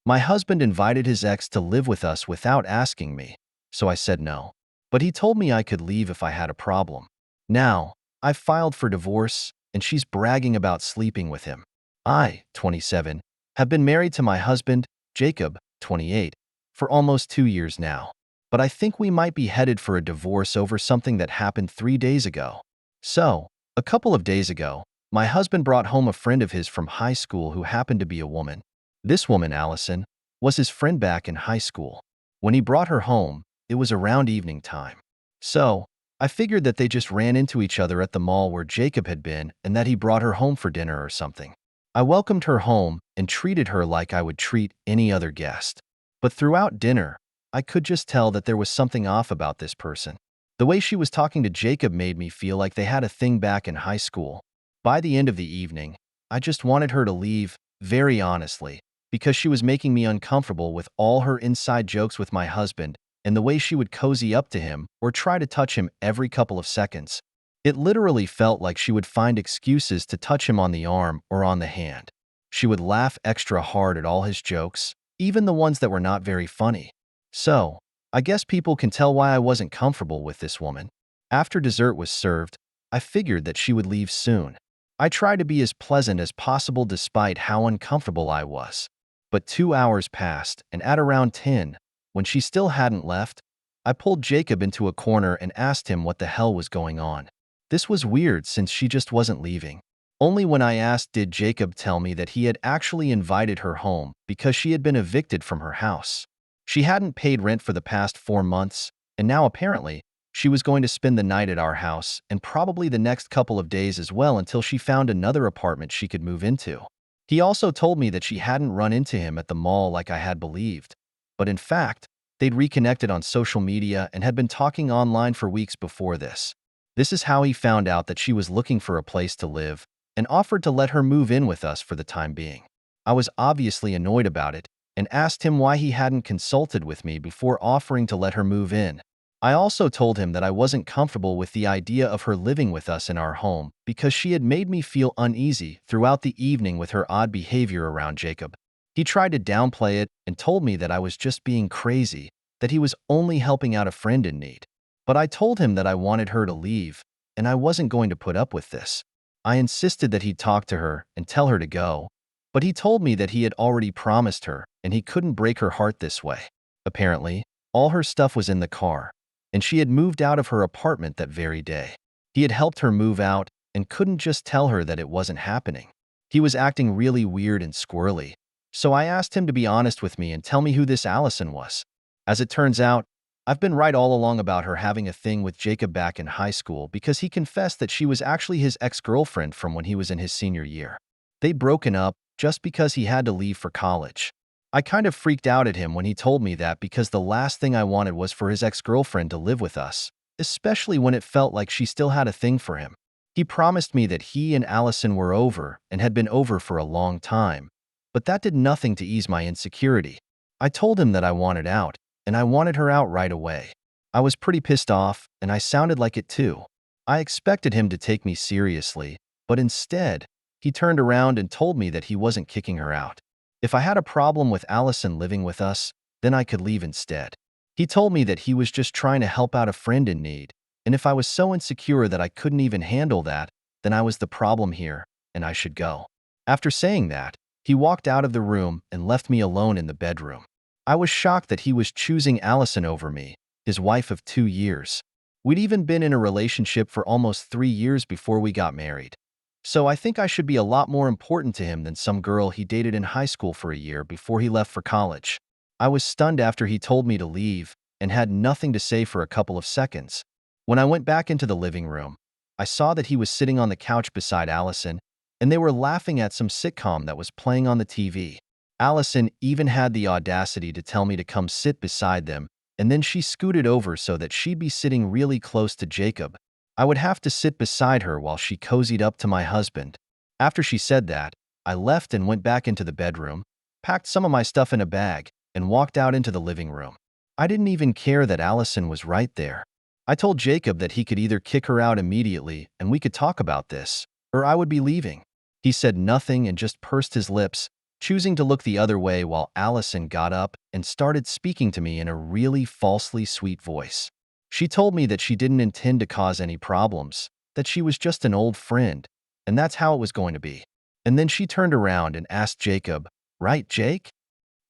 My husband invited his ex to live with us without asking me, so I said no. But he told me I could leave if I had a problem. Now, I've filed for divorce, and she's bragging about sleeping with him. I, 27, have been married to my husband, Jacob, 28, for almost 2 years now. But I think we might be headed for a divorce over something that happened 3 days ago. So, a couple of days ago, my husband brought home a friend of his from high school who happened to be a woman. This woman, Allison, was his friend back in high school. When he brought her home, it was around evening time. So, I figured that they just ran into each other at the mall where Jacob had been and that he brought her home for dinner or something. I welcomed her home and treated her like I would treat any other guest. But throughout dinner, I could just tell that there was something off about this person. The way she was talking to Jacob made me feel like they had a thing back in high school. By the end of the evening, I just wanted her to leave, very honestly, because she was making me uncomfortable with all her inside jokes with my husband and the way she would cozy up to him or try to touch him every couple of seconds. It literally felt like she would find excuses to touch him on the arm or on the hand. She would laugh extra hard at all his jokes, even the ones that were not very funny. So, I guess people can tell why I wasn't comfortable with this woman. After dessert was served, I figured that she would leave soon. I tried to be as pleasant as possible despite how uncomfortable I was. But 2 hours passed, and at around 10, when she still hadn't left, I pulled Jacob into a corner and asked him what the hell was going on. This was weird since she just wasn't leaving. Only when I asked did Jacob tell me that he had actually invited her home because she had been evicted from her house. She hadn't paid rent for the past 4 months, and now apparently, she was going to spend the night at our house and probably the next couple of days as well until she found another apartment she could move into. He also told me that she hadn't run into him at the mall like I had believed, but in fact, they'd reconnected on social media and had been talking online for weeks before this. This is how he found out that she was looking for a place to live and offered to let her move in with us for the time being. I was obviously annoyed about it and asked him why he hadn't consulted with me before offering to let her move in. I also told him that I wasn't comfortable with the idea of her living with us in our home because she had made me feel uneasy throughout the evening with her odd behavior around Jacob. He tried to downplay it and told me that I was just being crazy, that he was only helping out a friend in need. But I told him that I wanted her to leave, and I wasn't going to put up with this. I insisted that he'd talk to her and tell her to go, but he told me that he had already promised her and he couldn't break her heart this way. Apparently, all her stuff was in the car, and she had moved out of her apartment that very day. He had helped her move out and couldn't just tell her that it wasn't happening. He was acting really weird and squirrely, so I asked him to be honest with me and tell me who this Allison was. As it turns out, I've been right all along about her having a thing with Jacob back in high school because he confessed that she was actually his ex-girlfriend from when he was in his senior year. They'd broken up just because he had to leave for college. I kind of freaked out at him when he told me that because the last thing I wanted was for his ex-girlfriend to live with us, especially when it felt like she still had a thing for him. He promised me that he and Allison were over and had been over for a long time, but that did nothing to ease my insecurity. I told him that I wanted out, and I wanted her out right away. I was pretty pissed off, and I sounded like it too. I expected him to take me seriously, but instead, he turned around and told me that he wasn't kicking her out. If I had a problem with Allison living with us, then I could leave instead. He told me that he was just trying to help out a friend in need, and if I was so insecure that I couldn't even handle that, then I was the problem here, and I should go. After saying that, he walked out of the room and left me alone in the bedroom. I was shocked that he was choosing Allison over me, his wife of 2 years. We'd even been in a relationship for almost 3 years before we got married. So I think I should be a lot more important to him than some girl he dated in high school for a year before he left for college. I was stunned after he told me to leave and had nothing to say for a couple of seconds. When I went back into the living room, I saw that he was sitting on the couch beside Allison, and they were laughing at some sitcom that was playing on the TV. Allison even had the audacity to tell me to come sit beside them, and then she scooted over so that she'd be sitting really close to Jacob. I would have to sit beside her while she cozied up to my husband. After she said that, I left and went back into the bedroom, packed some of my stuff in a bag, and walked out into the living room. I didn't even care that Allison was right there. I told Jacob that he could either kick her out immediately and we could talk about this, or I would be leaving. He said nothing and just pursed his lips, choosing to look the other way while Allison got up and started speaking to me in a really falsely sweet voice. She told me that she didn't intend to cause any problems, that she was just an old friend, and that's how it was going to be. And then she turned around and asked Jacob, "Right, Jake?"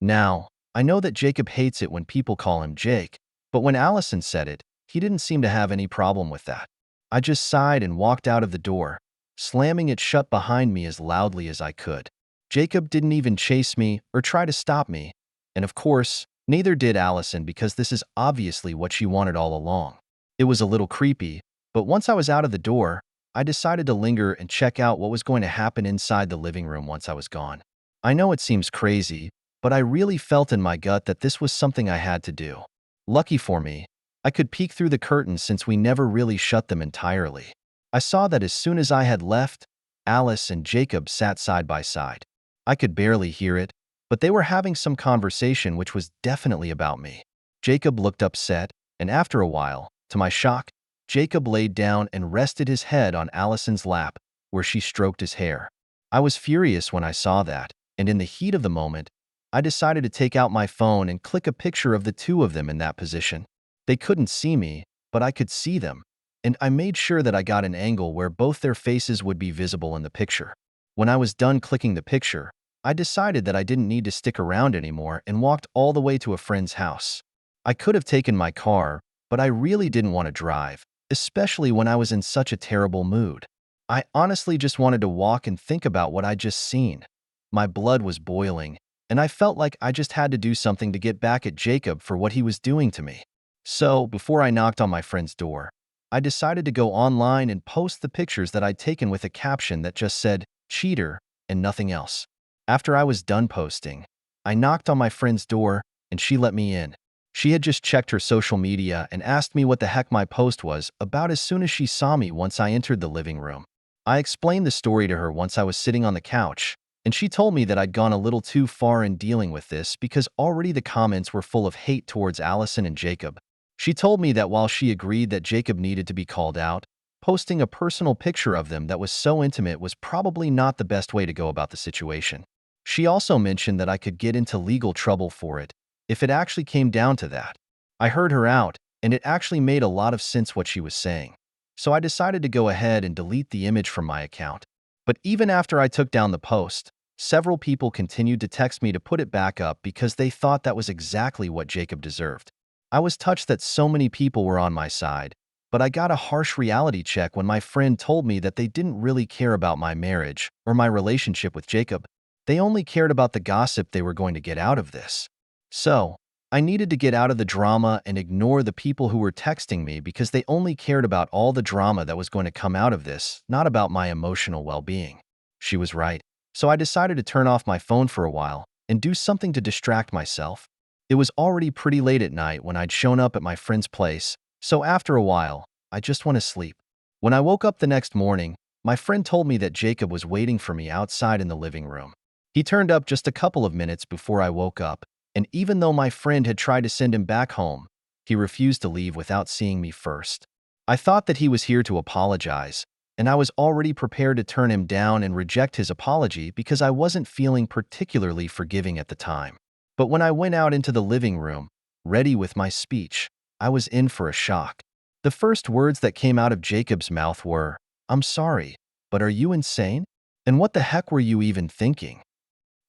Now, I know that Jacob hates it when people call him Jake, but when Allison said it, he didn't seem to have any problem with that. I just sighed and walked out of the door, slamming it shut behind me as loudly as I could. Jacob didn't even chase me or try to stop me, and of course, neither did Allison because this is obviously what she wanted all along. It was a little creepy, but once I was out of the door, I decided to linger and check out what was going to happen inside the living room once I was gone. I know it seems crazy, but I really felt in my gut that this was something I had to do. Lucky for me, I could peek through the curtains since we never really shut them entirely. I saw that as soon as I had left, Alice and Jacob sat side by side. I could barely hear it, but they were having some conversation which was definitely about me. Jacob looked upset, and after a while, to my shock, Jacob laid down and rested his head on Allison's lap, where she stroked his hair. I was furious when I saw that, and in the heat of the moment, I decided to take out my phone and click a picture of the two of them in that position. They couldn't see me, but I could see them, and I made sure that I got an angle where both their faces would be visible in the picture. When I was done clicking the picture, I decided that I didn't need to stick around anymore and walked all the way to a friend's house. I could have taken my car, but I really didn't want to drive, especially when I was in such a terrible mood. I honestly just wanted to walk and think about what I'd just seen. My blood was boiling, and I felt like I just had to do something to get back at Jacob for what he was doing to me. So, before I knocked on my friend's door, I decided to go online and post the pictures that I'd taken with a caption that just said, "Cheater," and nothing else. After I was done posting, I knocked on my friend's door, and she let me in. She had just checked her social media and asked me what the heck my post was about as soon as she saw me once I entered the living room. I explained the story to her once I was sitting on the couch, and she told me that I'd gone a little too far in dealing with this because already the comments were full of hate towards Allison and Jacob. She told me that while she agreed that Jacob needed to be called out, posting a personal picture of them that was so intimate was probably not the best way to go about the situation. She also mentioned that I could get into legal trouble for it if it actually came down to that. I heard her out, and it actually made a lot of sense what she was saying. So I decided to go ahead and delete the image from my account. But even after I took down the post, several people continued to text me to put it back up because they thought that was exactly what Jacob deserved. I was touched that so many people were on my side, but I got a harsh reality check when my friend told me that they didn't really care about my marriage or my relationship with Jacob. They only cared about the gossip they were going to get out of this. So, I needed to get out of the drama and ignore the people who were texting me because they only cared about all the drama that was going to come out of this, not about my emotional well-being. She was right. So I decided to turn off my phone for a while and do something to distract myself. It was already pretty late at night when I'd shown up at my friend's place, so after a while, I just went to sleep. When I woke up the next morning, my friend told me that Jacob was waiting for me outside in the living room. He turned up just a couple of minutes before I woke up, and even though my friend had tried to send him back home, he refused to leave without seeing me first. I thought that he was here to apologize, and I was already prepared to turn him down and reject his apology because I wasn't feeling particularly forgiving at the time. But when I went out into the living room, ready with my speech, I was in for a shock. The first words that came out of Jacob's mouth were, "I'm sorry, but are you insane? And what the heck were you even thinking?"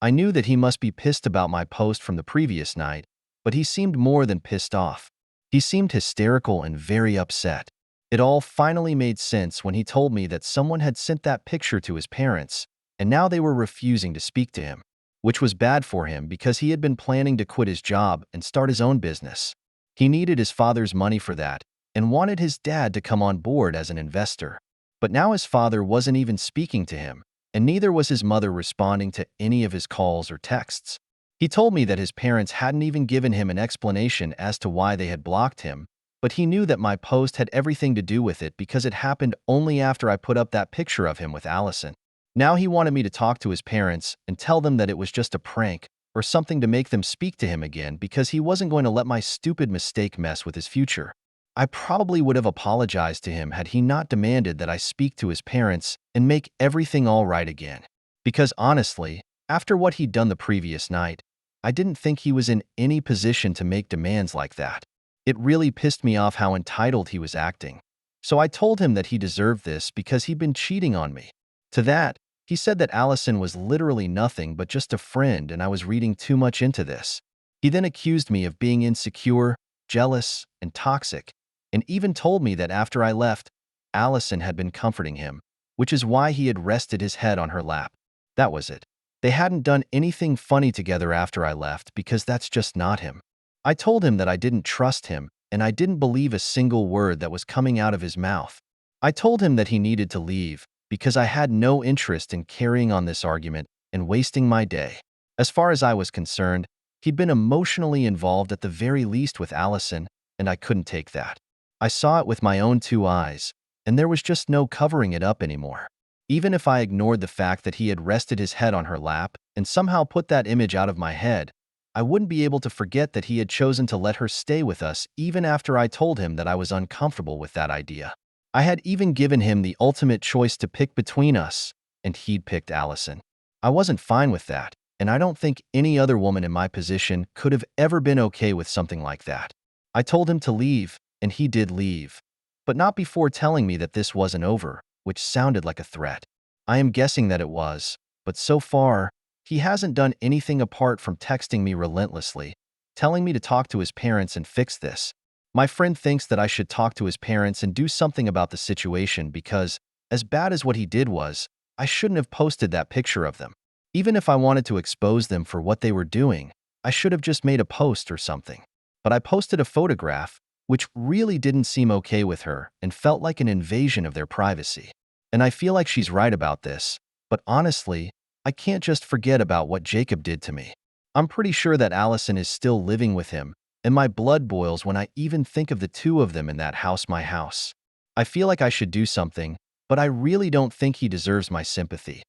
I knew that he must be pissed about my post from the previous night, but he seemed more than pissed off. He seemed hysterical and very upset. It all finally made sense when he told me that someone had sent that picture to his parents, and now they were refusing to speak to him, which was bad for him because he had been planning to quit his job and start his own business. He needed his father's money for that and wanted his dad to come on board as an investor. But now his father wasn't even speaking to him, and neither was his mother responding to any of his calls or texts. He told me that his parents hadn't even given him an explanation as to why they had blocked him, but he knew that my post had everything to do with it because it happened only after I put up that picture of him with Allison. Now he wanted me to talk to his parents and tell them that it was just a prank or something to make them speak to him again because he wasn't going to let my stupid mistake mess with his future. I probably would have apologized to him had he not demanded that I speak to his parents and make everything all right again. Because honestly, After what he'd done the previous night, I didn't think he was in any position to make demands like that. It really pissed me off how entitled he was acting. So I told him that he deserved this because he'd been cheating on me. To that, he said that Allison was literally nothing but just a friend and I was reading too much into this. He then accused me of being insecure, jealous, and toxic, and even told me that after I left, Allison had been comforting him, which is why he had rested his head on her lap. That was it. They hadn't done anything funny together after I left because that's just not him. I told him that I didn't trust him and I didn't believe a single word that was coming out of his mouth. I told him that he needed to leave because I had no interest in carrying on this argument and wasting my day. As far as I was concerned, he'd been emotionally involved at the very least with Allison, and I couldn't take that. I saw it with my own two eyes, and there was just no covering it up anymore. Even if I ignored the fact that he had rested his head on her lap and somehow put that image out of my head, I wouldn't be able to forget that he had chosen to let her stay with us even after I told him that I was uncomfortable with that idea. I had even given him the ultimate choice to pick between us, and he'd picked Allison. I wasn't fine with that, and I don't think any other woman in my position could have ever been okay with something like that. I told him to leave, and he did leave, but not before telling me that this wasn't over, which sounded like a threat. I am guessing that it was, but so far, he hasn't done anything apart from texting me relentlessly, telling me to talk to his parents and fix this. My friend thinks that I should talk to his parents and do something about the situation because, as bad as what he did was, I shouldn't have posted that picture of them. Even if I wanted to expose them for what they were doing, I should have just made a post or something. But I posted a photograph, which really didn't seem okay with her and felt like an invasion of their privacy. And I feel like she's right about this, but honestly, I can't just forget about what Jacob did to me. I'm pretty sure that Allison is still living with him, and my blood boils when I even think of the two of them in that house, my house. I feel like I should do something, but I really don't think he deserves my sympathy.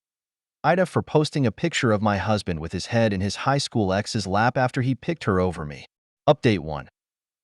Ida for posting a picture of my husband with his head in his high school ex's lap after he picked her over me. Update 1.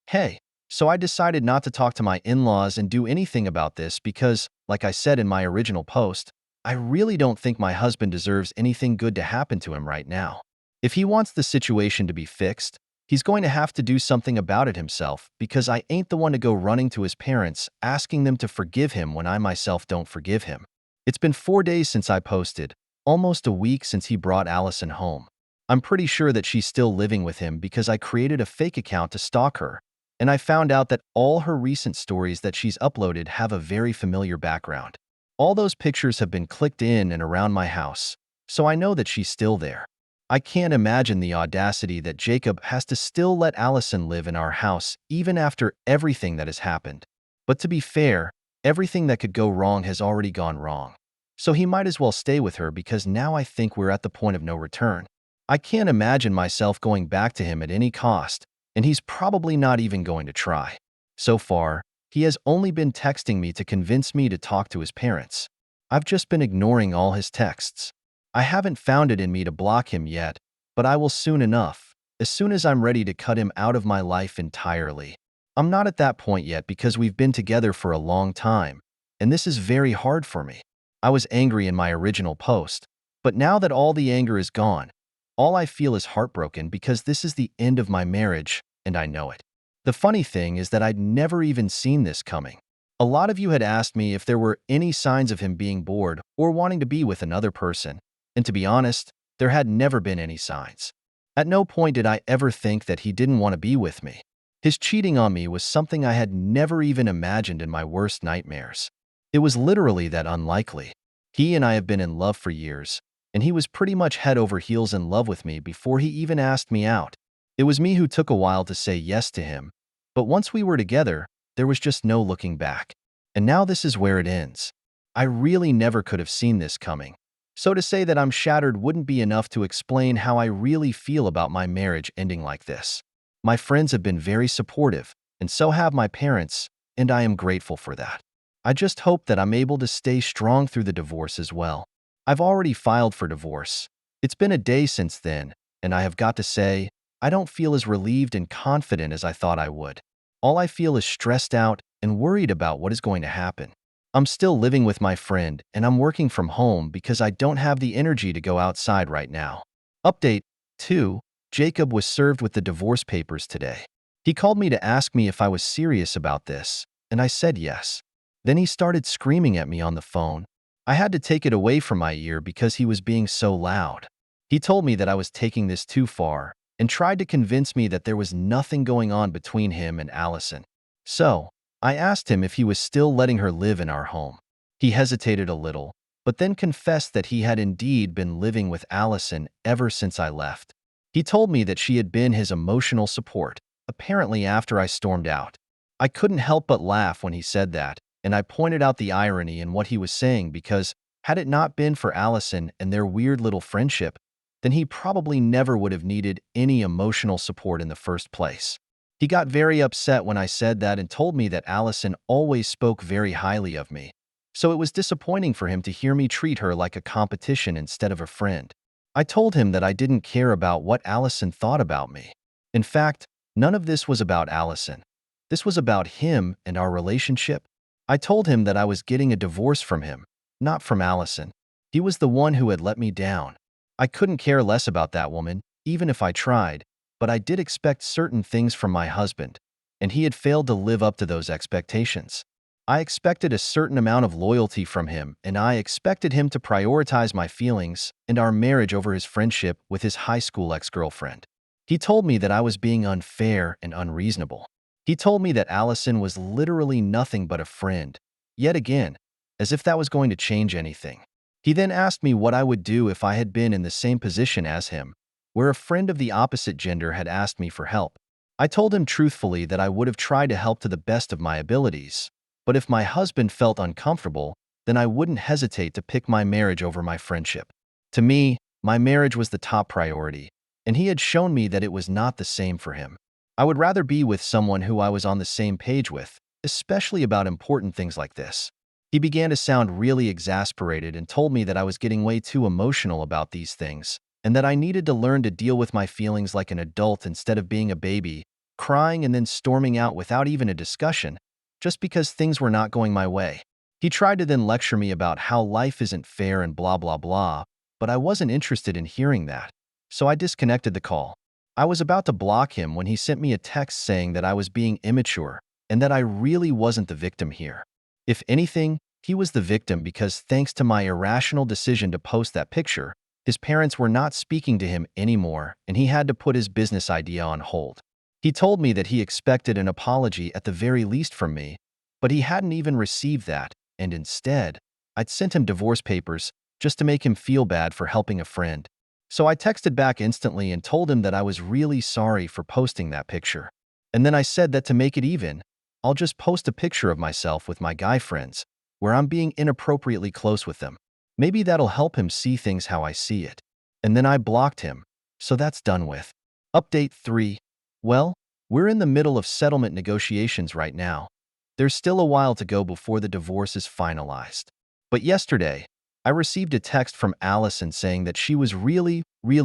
Hey, so I decided not to talk to my in-laws and do anything about this because, like I said in my original post, I really don't think my husband deserves anything good to happen to him right now. If he wants the situation to be fixed, he's going to have to do something about it himself because I ain't the one to go running to his parents asking them to forgive him when I myself don't forgive him. It's been 4 days since I posted, almost a week since he brought Allison home. I'm pretty sure that she's still living with him because I created a fake account to stalk her, and I found out that all her recent stories that she's uploaded have a very familiar background. All those pictures have been clicked in and around my house, so I know that she's still there. I can't imagine the audacity that Jacob has to still let Allison live in our house even after everything that has happened. But to be fair, everything that could go wrong has already gone wrong. So he might as well stay with her because now I think we're at the point of no return. I can't imagine myself going back to him at any cost, and he's probably not even going to try. So far, he has only been texting me to convince me to talk to his parents. I've just been ignoring all his texts. I haven't found it in me to block him yet, but I will soon enough, as soon as I'm ready to cut him out of my life entirely. I'm not at that point yet because we've been together for a long time, and this is very hard for me. I was angry in my original post, but now that all the anger is gone, all I feel is heartbroken because this is the end of my marriage, and I know it. The funny thing is that I'd never even seen this coming. A lot of you had asked me if there were any signs of him being bored or wanting to be with another person, and to be honest, there had never been any signs. At no point did I ever think that he didn't want to be with me. His cheating on me was something I had never even imagined in my worst nightmares. It was literally that unlikely. He and I have been in love for years, and he was pretty much head over heels in love with me before he even asked me out. It was me who took a while to say yes to him, but once we were together, there was just no looking back. And now this is where it ends. I really never could have seen this coming. So to say that I'm shattered wouldn't be enough to explain how I really feel about my marriage ending like this. My friends have been very supportive, and so have my parents, and I am grateful for that. I just hope that I'm able to stay strong through the divorce as well. I've already filed for divorce. It's been a day since then, and I have got to say, I don't feel as relieved and confident as I thought I would. All I feel is stressed out and worried about what is going to happen. I'm still living with my friend and I'm working from home because I don't have the energy to go outside right now. Update 2. Jacob was served with the divorce papers today. He called me to ask me if I was serious about this, and I said yes. Then he started screaming at me on the phone. I had to take it away from my ear because he was being so loud. He told me that I was taking this too far and tried to convince me that there was nothing going on between him and Allison. So, I asked him if he was still letting her live in our home. He hesitated a little, but then confessed that he had indeed been living with Allison ever since I left. He told me that she had been his emotional support, apparently after I stormed out. I couldn't help but laugh when he said that, and I pointed out the irony in what he was saying because, had it not been for Allison and their weird little friendship, then he probably never would have needed any emotional support in the first place. He got very upset when I said that and told me that Allison always spoke very highly of me. So it was disappointing for him to hear me treat her like a competition instead of a friend. I told him that I didn't care about what Allison thought about me. In fact, none of this was about Allison. This was about him and our relationship. I told him that I was getting a divorce from him, not from Allison. He was the one who had let me down. I couldn't care less about that woman, even if I tried, but I did expect certain things from my husband, and he had failed to live up to those expectations. I expected a certain amount of loyalty from him, and I expected him to prioritize my feelings and our marriage over his friendship with his high school ex-girlfriend. He told me that I was being unfair and unreasonable. He told me that Allison was literally nothing but a friend, yet again, as if that was going to change anything. He then asked me what I would do if I had been in the same position as him, where a friend of the opposite gender had asked me for help. I told him truthfully that I would have tried to help to the best of my abilities, but if my husband felt uncomfortable, then I wouldn't hesitate to pick my marriage over my friendship. To me, my marriage was the top priority, and he had shown me that it was not the same for him. I would rather be with someone who I was on the same page with, especially about important things like this. He began to sound really exasperated and told me that I was getting way too emotional about these things, and that I needed to learn to deal with my feelings like an adult instead of being a baby, crying and then storming out without even a discussion, just because things were not going my way. He tried to then lecture me about how life isn't fair and blah blah blah, but I wasn't interested in hearing that, so I disconnected the call. I was about to block him when he sent me a text saying that I was being immature and that I really wasn't the victim here. If anything, he was the victim because thanks to my irrational decision to post that picture, his parents were not speaking to him anymore and he had to put his business idea on hold. He told me that he expected an apology at the very least from me, but he hadn't even received that, and instead, I'd sent him divorce papers just to make him feel bad for helping a friend. So I texted back instantly and told him that I was really sorry for posting that picture. And then I said that to make it even, I'll just post a picture of myself with my guy friends, where I'm being inappropriately close with them. Maybe that'll help him see things how I see it. And then I blocked him, so that's done with. Update 3. Well, we're in the middle of settlement negotiations right now. There's still a while to go before the divorce is finalized. But yesterday, I received a text from Allison saying that she was really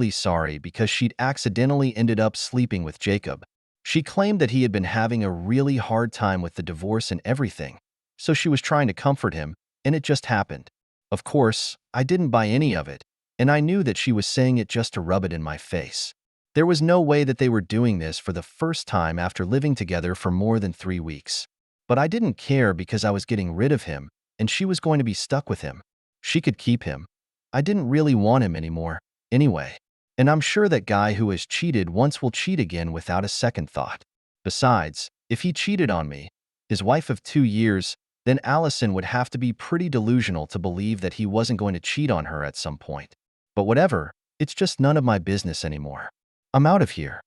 sorry because she'd accidentally ended up sleeping with Jacob. She claimed that he had been having a really hard time with the divorce and everything, so she was trying to comfort him, and it just happened. Of course, I didn't buy any of it, and I knew that she was saying it just to rub it in my face. There was no way that they were doing this for the first time after living together for more than 3 weeks. But I didn't care because I was getting rid of him, and she was going to be stuck with him. She could keep him. I didn't really want him anymore, anyway. And I'm sure that guy who has cheated once will cheat again without a second thought. Besides, if he cheated on me, his wife of 2 years, then Allison would have to be pretty delusional to believe that he wasn't going to cheat on her at some point. But whatever, it's just none of my business anymore. I'm out of here.